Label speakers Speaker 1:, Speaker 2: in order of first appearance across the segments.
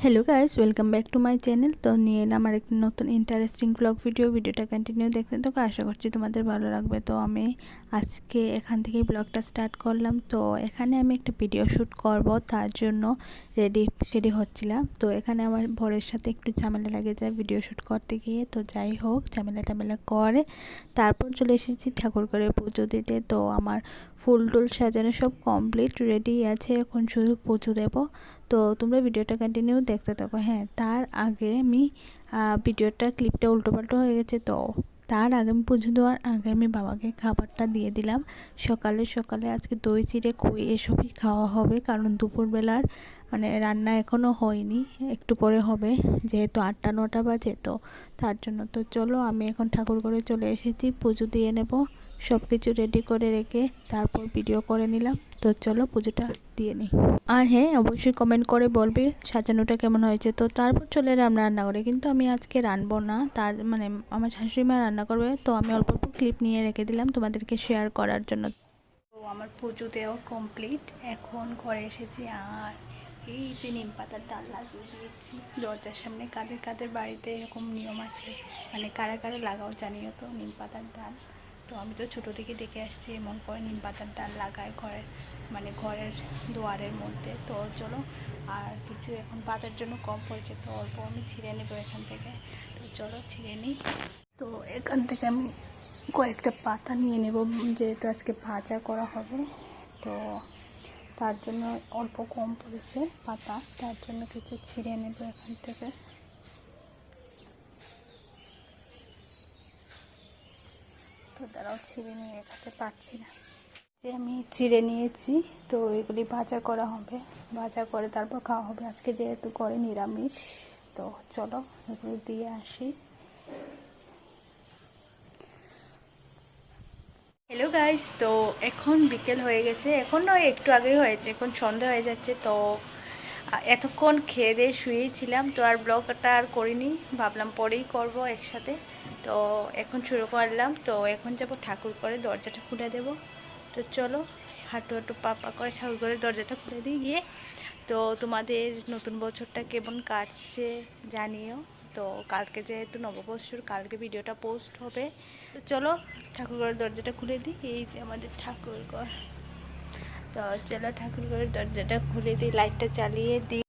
Speaker 1: Hello guys, welcome back to my channel. तो নিয়ে এলাম আর একটা নতুন ইন্টারেস্টিং ব্লগ ভিডিওটা কন্টিনিউ দেখতে থাকো। আশা করছি তোমাদের ভালো লাগবে। তো আমি আজকে এখান থেকে ব্লগটা স্টার্ট করলাম। তো এখানে আমি একটা ভিডিও শ্যুট করব, তার জন্য রেডি হচ্ছিলাম। তো এখানে আমার বরের সাথে একটু ঝামেলা লেগে যায় ভিডিও শ্যুট করতে গিয়ে। তো যাই হোক, ঝামেলা করে তারপর চলে এসেছি ঠাকুর ঘরে পুজো দিতে। তো আমার ফুল টুল সাজানো সব কমপ্লিট রেডি আছে, এখন শুধু পুজো দেব। তো তোমরা ভিডিওটা কন্টিনিউ দেখতে থাকো। হ্যাঁ, তার আগে আমি ভিডিওটা ক্লিপটা উল্টোপাল্টো হয়ে গেছে। তো তার আগে আমি পুজো দেওয়ার আগে আমি বাবাকে খাবারটা দিয়ে দিলাম। সকালে আজকে দই চিড়ে খই এসবই খাওয়া হবে, কারণ দুপুরবেলার মানে রান্না এখনও হয়নি, একটু পরে হবে, যেহেতু 8টা-9টা বাজে। তো তার জন্য তো চলো, আমি এখন ঠাকুর ঘরে চলে এসেছি, পুজো দিয়ে নেব। সব কিছু রেডি করে রেখে তারপর ভিডিও করে নিলাম। তো চলো পুজোটা দিয়ে নিই। আর হ্যাঁ, অবশ্যই কমেন্ট করে বলবে সাজানোটা কেমন হয়েছে। তো তারপর চলে এলাম রান্না করে, কিন্তু আমি আজকে রান্নাবো না, তার মানে আমার শাশুড়ি মা রান্না করবে। তো আমি অল্প অল্প ক্লিপ নিয়ে রেখে দিলাম তোমাদেরকে শেয়ার করার জন্য। তো আমার পুজো দেওয়া কমপ্লিট, এখন ঘরে এসেছি। আর এই যে নিম পাতার ডাল লাগিয়ে দিয়েছি দরজার সামনে। কাদের বাড়িতে এরকম নিয়ম আছে, মানে কারা লাগাও জানিও তো নিম পাতার ডাল। তো আমি তো ছোটো থেকে দেখে আসছি এমন করে নিম পাতার ডাল লাগায় ঘরের, মানে ঘরের দুয়ারের মধ্যে। তো চলো, আর কিছু এখন পাতার জন্য কম পড়েছে, তো অল্প আমি ছিঁড়ে নেবো এখান থেকে। তো চলো ছিঁড়ে নিই। তো এখান থেকে আমি কয়েকটা পাতা নিয়ে নেব, যেহেতু আজকে ভাজা করা হবে। তো তার জন্য অল্প কম পড়েছে পাতা, তার জন্য কিছু ছিঁড়ে নেব এখান থেকে। তো তারাও ছিঁড়ে নিয়ে খেতে পারছি না, যে আমি চিড়ে নিয়েছি। তো এগুলি ভাজা করা হবে, ভাজা করে তারপর খাওয়া হবে। আজকে যেহেতু করে নিরামিষ। তো চলো এগুলি দিয়ে আসি। হ্যালো গাইস, তো এখন বিকেল হয়ে গেছে, এখন নয় একটু আগেই হয়েছে, এখন সন্ধ্যা হয়ে যাচ্ছে। তো এতক্ষণ খেয়ে দিয়ে শুয়েছিলাম, তো আর ব্লগটা আর করিনি, ভাবলাম পরেই করব একসাথে। তো এখন শুরু করলাম। তো এখন যাব ঠাকুর করে, দরজাটা খুলে দেব। তো চলো, হাঁটু পা করে ঠাকুর করে দরজাটা খুলে দিয়ে গিয়ে। তো তোমাদের নতুন বছরটা কেমন কাটছে জানিও। তো কালকে যেহেতু নববর্ষর, কালকে ভিডিওটা পোস্ট হবে। তো চলো ঠাকুর ঘরের দরজাটা খুলে দিই। এই যে আমাদের ঠাকুর ঘর। তো চলো ঠাকুর ঘরের দরজাটা খুলে দিই, লাইটটা চালিয়ে দিই।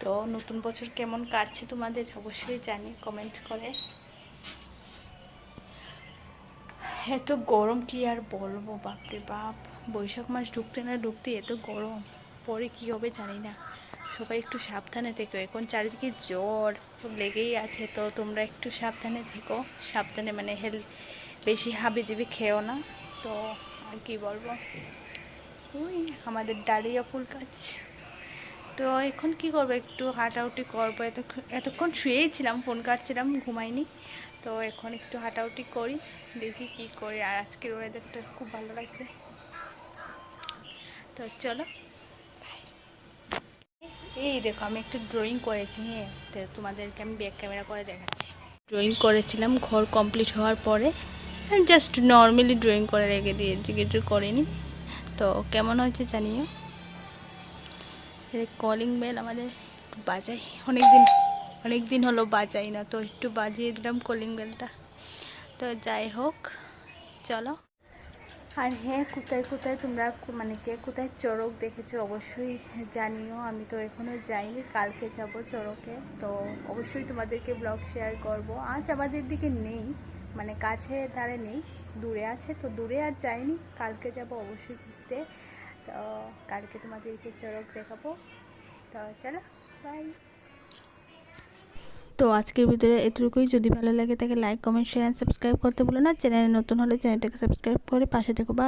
Speaker 1: তো নতুন বছর কেমন কাটছে তোমাদের অবশ্যই জানি কমেন্ট করে। এত গরম কি আর বলবো, বাপরে বাপ। বৈশাখ মাস ঢুকতে না ঢুকতে এত গরম, পরে কি হবে জানি না। সবাই একটু সাবধানে থেকো, এখন চারিদিকে জ্বর লেগেই আছে। তো তোমরা একটু সাবধানে থেকো, সাবধানে মানে বেশি হাবিজাবি খেও না। তো আর কি বলবো, ওই আমাদের ডালিয়া ফুল গাছ। তো এখন কি করবো, একটু হাঁটাউটি করবো। এতক্ষণ শুয়েই ছিলাম, ফোন কাটছিলাম, ঘুমাইনি। তো এখন একটু হাঁটাউটি করি, দেখি কি করি। আর আজকের ওয়েদারটা খুব ভালো লাগছে। তো চলো, এই দেখো আমি একটা ড্রয়িং করেছি। হ্যাঁ, তো তোমাদেরকে আমি ব্যাক ক্যামেরা করে দেখাচ্ছি। ড্রয়িং করেছিলাম ঘর কমপ্লিট হওয়ার পরে, জাস্ট নর্মালি ড্রয়িং করে রেখে দিয়েছি, কিছু করিনি। তো কেমন হয়েছে জানিও। কলিং বেল আমাদের বাজাই, অনেক দিন হলো বাজাই না, তো একটু বাজিয়ে দিলাম কলিং বেলটা। তো যাই হোক, চলো। আর হ্যাঁ, কোথায় তোমরা মানে কে কোথায় চড়ক দেখেছো অবশ্যই জানিও। আমি তো এখনও যাইনি, কালকে যাব চড়কে। তো অবশ্যই তোমাদেরকে ব্লগ শেয়ার করব। আজ আমাদের দিকে নেই, মানে কাছে ধারে নেই, দূরে আছে। তো দূরে আর যাইনি, কালকে যাব অবশ্যই ঘুরতে। তো কালকে তোমাদেরকে চড়ক দেখাবো। তো চলো, বাই। তো আজকের ভিডিওটা এতটুকুই। যদি ভালো লাগে তাকে লাইক, কমেন্ট, শেয়ার, সাবস্ক্রাইব করতে ভুলো না। চ্যানেলে নতুন হলে চ্যানেলটাকে সাবস্ক্রাইব করে পাশে থেকো।